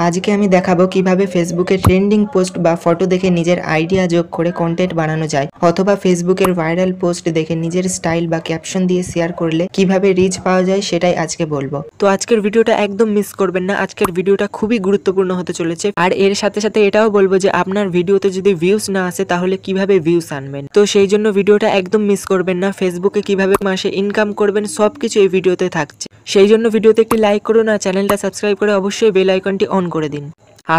আজকে আমি দেখাবো কিভাবে ফেসবুকে ট্রেন্ডিং পোস্ট বা ফটো দেখে নিজের আইডিয়া যোগ করে কন্টেন্ট বানানো যায়, অথবা ফেসবুকের ভাইরাল পোস্ট দেখে নিজের স্টাইল বা ক্যাপশন দিয়ে শেয়ার করলে কিভাবে রিচ পাওয়া যায় সেটাই আজকে বলবো। তো আজকের ভিডিওটা একদম মিস করবেন না, আজকের ভিডিওটা খুবই গুরুত্বপূর্ণ হতে চলেছে। আর এর সাথে সাথে এটাও বলবো যে আপনার ভিডিওতে যদি ভিউজ না আসে তাহলে কিভাবে ভিউজ আনবেন। তো সেই জন্য ভিডিওটা একদম মিস করবেন না। ফেসবুকে কিভাবে মাসে ইনকাম করবেন সবকিছু এই ভিডিওতে থাকছে। সেই জন্য ভিডিওতে একটি লাইক করুন আর চ্যানেলটা সাবস্ক্রাইব করে অবশ্যই বেল আইকনটি অন করে দিন।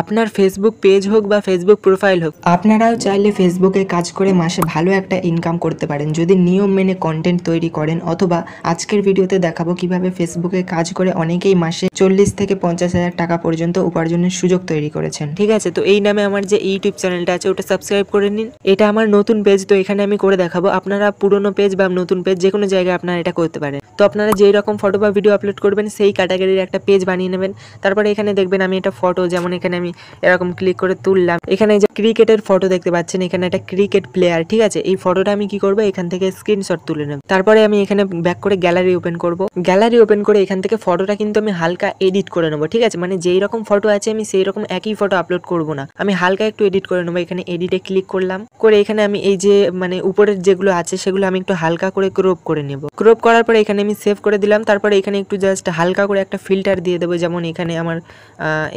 আপনার ফেসবুক পেজ হোক বা ফেসবুক প্রোফাইল হোক, আপনারাও চাইলে ফেসবুকে কাজ করে মাসে ভালো একটা ইনকাম করতে পারেন যদি নিয়ম মেনে কন্টেন্ট তৈরি করেন। অথবা আজকের ভিডিওতে দেখাবো কিভাবে ফেসবুকে কাজ করে অনেকেই মাসে 40 থেকে 50,000 টাকা পর্যন্ত উপার্জনের সুযোগ তৈরি করেছেন। ঠিক আছে, তো এই নামে আমার যে ইউটিউব চ্যানেলটা আছে ওটা সাবস্ক্রাইব করে নিন। এটা আমার নতুন পেজ, তো এখানে আমি করে দেখাবো। আপনারা পুরনো পেজ বা নতুন পেজ যে কোনো জায়গায় আপনারা এটা করতে পারেন। তো আপনারা যেই রকম ফটো বা ভিডিও আপলোড করবেন সেই ক্যাটাগরির একটা পেজ বানিয়ে নেবেন। তারপরে এখানে দেখবেন আমি একটা ফটো, যেমন এখানে আমি এরকম ক্লিক করে তুললাম। এখানে যে ক্রিকেটের ফটো দেখতে পাচ্ছেন, এখানে একটা ক্রিকেট প্লেয়ার। ঠিক আছে, এই ফটোটা আমি কি করবো, এখান থেকে স্ক্রিনশট তুলে নেব। তারপরে আমি এখানে ব্যাক করে গ্যালারি ওপেন করব। গ্যালারি ওপেন করে এখান থেকে ফটোটা কিন্তু আমি হালকা এডিট করে নেবো। ঠিক আছে, মানে যেই রকম ফটো আছে আমি সেই রকম একই ফটো আপলোড করব না, আমি হালকা একটু এডিট করে নেবো। এখানে এডিটে ক্লিক করলাম, করে এখানে আমি এই যে মানে উপরের যেগুলো আছে সেগুলো আমি একটু হালকা করে ক্রপ করে নেব। ক্রপ করার পরে এখানে আমি সেভ করে দিলাম। তারপরে এখানে একটু জাস্ট হালকা করে একটা ফিল্টার দিয়ে দেবো, যেমন এখানে আমার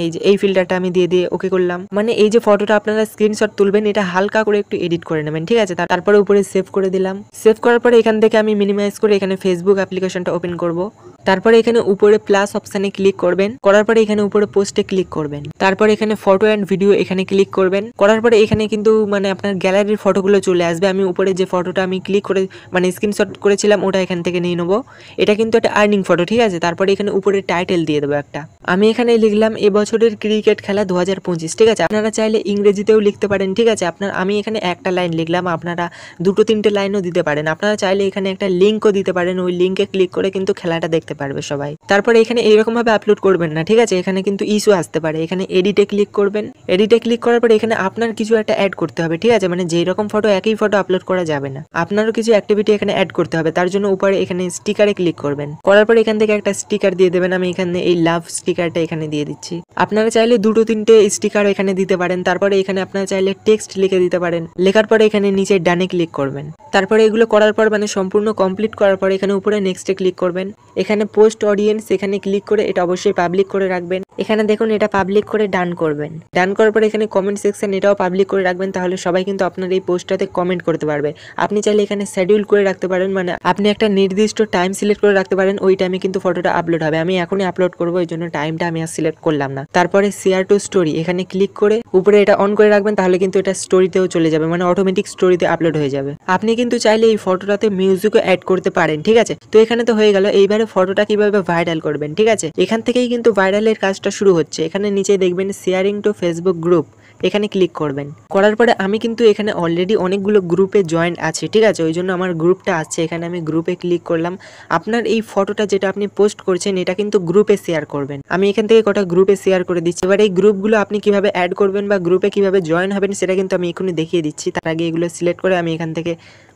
এই যে এই ফিল্টারটা আমি দিয়ে ওকে করলাম। মানে এই যে ফটোটা আপনারা স্ক্রিনশট তুলবেন এটা হালকা করে একটু এডিট করে নেবেন। ঠিক আছে, তারপরে উপরে সেভ করে দিলাম। সেভ করার পরে এখান থেকে আমি মিনিমাইজ করে এখানে ফেসবুক অ্যাপ্লিকেশনটা ওপেন করব। তারপরে এখানে উপরে প্লাস অপশানে ক্লিক করবেন, করার পরে এখানে উপরে পোস্টে ক্লিক করবেন। তারপরে এখানে ফটো অ্যান্ড ভিডিও এখানে ক্লিক করবেন। করার পরে এখানে কিন্তু মানে আপনার গ্যালারির ফটোগুলো চলে আসবে। আমি উপরে যে ফটোটা আমি ক্লিক করে মানে স্ক্রিনশট করেছিলাম ওটা এখান থেকে নিয়ে নেবো। এটা কিন্তু একটা আর্নিং ফটো। ঠিক আছে, তারপরে এখানে উপরে টাইটেল দিয়ে দেবো একটা। আমি এখানে লিখলাম এবছরের ক্রিকেট খেলা 2025। ঠিক আছে, আপনারা চাইলে ইংরেজিতেও লিখতে পারেন। ঠিক আছে, আমি এখানে একটা লাইন লিখলাম, আপনারা দুটো তিনটে লাইনও দিতে পারেন। আপনারা চাইলে এখানে একটা লিঙ্কও দিতে পারেন, ওই লিঙ্কে ক্লিক করে কিন্তু খেলাটা দেখতে পারবে সবাই। তারপরে এখানে এইরকম ভাবে আপলোড করবেন না। ঠিক আছে, এখানে কিন্তু ইস্যু আসতে পারে। এখানে এডিটে ক্লিক করবেন। এডিটে ক্লিক করার পরে এখানে আপনার কিছু একটা অ্যাড করতে হবে। ঠিক আছে, মানে যেই রকম ফটো একই ফটো আপলোড করা যাবে না, আপনারও কিছু অ্যাক্টিভিটি এখানে অ্যাড করতে হবে। তার জন্য উপরে এখানে স্টিকারে ক্লিক করবেন। করার পরে এখান থেকে একটা স্টিকার দিয়ে দেবেন। আমি এখানে এই লাভ স্টিকারটা এখানে দিয়ে দিচ্ছি। আপনারা চাইলে দুটো তিনটে স্টিকার এখানে দিতে পারেন। তারপরে এখানে আপনারা চাইলে টেক্সট লিখে দিতে পারেন। লেখার পরে এখানে নিচে ডানে ক্লিক করবেন। তারপরে এগুলো করার পর মানে সম্পূর্ণ কমপ্লিট করার পরে এখানে উপরে নেক্সটে ক্লিক করবেন। এখানে পোস্ট অডিয়েন্স এখানে ক্লিক করে এটা অবশ্যই পাবলিক করে রাখবেন। এখানে দেখুন এটা পাবলিক করে ডান করবেন। ডান করার পরে এখানে কমেন্ট সেকশন এটাও পাবলিক করে রাখবেন, তাহলে সবাই কিন্তু আপনার এই পোস্টটাতে কমেন্ট করতে পারবে। আপনি চাইলে এখানে শিডিউল করে রাখতে পারেন, মানে আপনি একটা নির্দিষ্ট টাইম সিলেক্ট করে রাখতে পারেন, ওই টাইমে কিন্তু ফটোটা আপলোড হবে। আমি এখনই আপলোড করবো, এই জন্য টাইমটা আমি আর সিলেক্ট করলাম না। তারপরে শেয়ার টু স্টোরি এখানে ক্লিক করে উপরে এটা অন করে রাখবেন, তাহলে কিন্তু এটা স্টোরিতেও চলে যাবে, মানে অটোমেটিক স্টোরিতে আপলোড হয়ে যাবে। আপনি কিন্তু চাইলে এই ফটোটাতে মিউজিকও অ্যাড করতে পারেন। ঠিক আছে, তো এখানে তো হয়ে গেল। এইবারে ফটোটা কিভাবে ভাইরাল করবেন। ঠিক আছে, এখান থেকেই কিন্তু ভাইরালের কাজটা শুরু হচ্ছে। এখানে নিচে দেখবেন শেয়ারিং টু ফেসবুক গ্রুপ, এখানে ক্লিক করবেন। করার পরে আমি কিন্তু এখানে অলরেডি অনেকগুলো গ্রুপে জয়েন আছি। ঠিক আছে, ওই জন্য আমার গ্রুপটা আছে। এখানে আমি গ্রুপে ক্লিক করলাম। আপনার এই ফটোটা যেটা আপনি পোস্ট করছেন এটা কিন্তু গ্রুপে শেয়ার করবেন। আমি এখান থেকে কটা গ্রুপে শেয়ার করে দিচ্ছি। এবার এই গ্রুপগুলো আপনি কিভাবে অ্যাড করবেন বা গ্রুপে কিভাবে জয়েন হবেন সেটা কিন্তু আমি এখনই দেখিয়ে দিচ্ছি। তার আগে এগুলো সিলেক্ট করে আমি এখান থেকে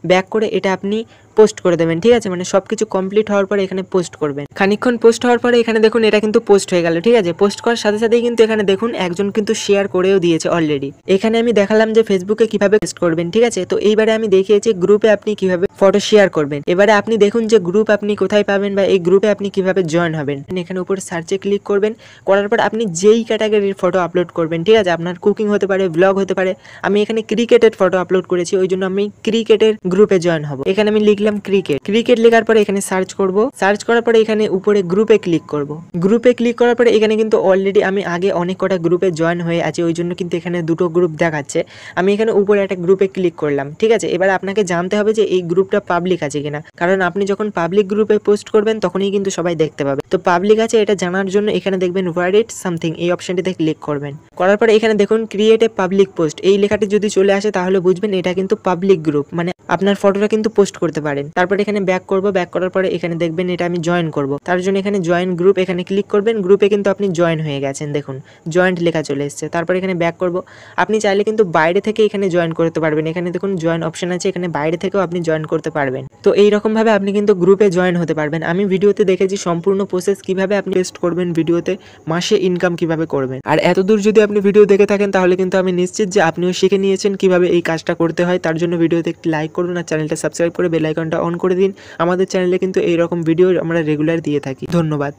ব্যাক করে এটা আপনি পোস্ট করে দেবেন। ঠিক আছে, মানে সবকিছু কমপ্লিট হওয়ার পরে এখানে পোস্ট করবেন। খানিকক্ষণ পোস্ট হওয়ার পরে এখানে দেখুন এটা কিন্তু পোস্ট হয়ে গেল। ঠিক আছে, পোস্ট করার সাথে সাথেই কিন্তু এখানে দেখুন একজন কিন্তু শেয়ার করেও দিয়েছে অলরেডি। এখানে আমি দেখালাম যে ফেসবুকে কিভাবে পোস্ট করবেন। ঠিক আছে, তো এইবারে আমি দেখিয়েছি গ্রুপে আপনি কিভাবে ফটো শেয়ার করবেন। এবারে আপনি দেখুন যে গ্রুপ আপনি কোথায় পাবেন বা এই গ্রুপে আপনি কিভাবে জয়েন হবেন। এখানে উপরে সার্চে ক্লিক করবেন। করার পর আপনি যেই ক্যাটাগরির ফটো আপলোড করবেন। ঠিক আছে, আপনার কুকিং হতে পারে, ব্লগ হতে পারে। আমি এখানে ক্রিকেটের ফটো আপলোড করেছি, ওই জন্য আমি ক্রিকেটের গ্রুপে জয়েন হব। এখানে আমি লিখলাম ক্রিকেট লেখার পরে এখানে সার্চ করব। সার্চ করার পরে এখানে উপরে গ্রুপে ক্লিক করব। গ্রুপে ক্লিক করার পরে এখানে কিন্তু অলরেডি আমি আগে অনেক কটা গ্রুপে জয়েন হয়ে আছি, ওই জন্য কিন্তু এখানে দুটো গ্রুপ দেখাচ্ছে। আমি এখানে উপরে একটা গ্রুপে ক্লিক করলাম। ঠিক আছে, এবার আপনাকে জানতে হবে যে এই গ্রুপটা পাবলিক আছে কিনা, কারণ আপনি যখন পাবলিক গ্রুপে পোস্ট করবেন তখনই কিন্তু সবাই দেখতে পাবে। তো পাবলিক আছে এটা জানার জন্য এখানে দেখবেন ওয়ার্ড ইট সামথিং, এই অপশনটিতে ক্লিক করবেন। করার পরে এখানে দেখুন ক্রিয়েট এ পাবলিক পোস্ট, এই লেখাটি যদি চলে আসে তাহলে বুঝবেন এটা কিন্তু পাবলিক গ্রুপ, মানে আপনার ফটোটা কিন্তু পোস্ট করতে পারবেন। পারেন। তারপর এখানে ব্যাক করব, ব্যাক করার পরে এখানে দেখবেন এটা আমি জয়েন করব। তার জন্য এখানে জয়েন গ্রুপ এখানে ক্লিক করবেন। গ্রুপে কিন্তু আপনি জয়েন হয়ে গেছেন, দেখুন জয়েন্ট লেখা চলে এসেছে। তারপর এখানে ব্যাক করব। আপনি চাইলে কিন্তু বাইরে থেকে এখানে জয়েন করতে পারবেন। এখানে দেখুন জয়েন অপশন আছে, এখানে বাইরে থেকেও আপনি জয়েন করতে পারবেন। তো এইরকম ভাবে আপনি কিন্তু গ্রুপে জয়েন হতে পারবেন। আমি ভিডিওতে দেখেছি সম্পূর্ণ প্রসেস কিভাবে আপনি টেস্ট করবেন, ভিডিওতে মাসে ইনকাম কিভাবে করবেন। আর এতদূর যদি আপনি ভিডিও দেখে থাকেন তাহলে কিন্তু আমি নিশ্চিত যে আপনিও শিখে নিয়েছেন কিভাবে এই কাজটা করতে হয়। তার জন্য ভিডিওতে একটি লাইক করুন আর চ্যানেলটা সাবস্ক্রাইব করে বেল আইকনটা অন করে দিন। আমাদের চ্যানেলে কিন্তু এইরকম ভিডিও আমরা রেগুলার দিয়ে থাকি। ধন্যবাদ।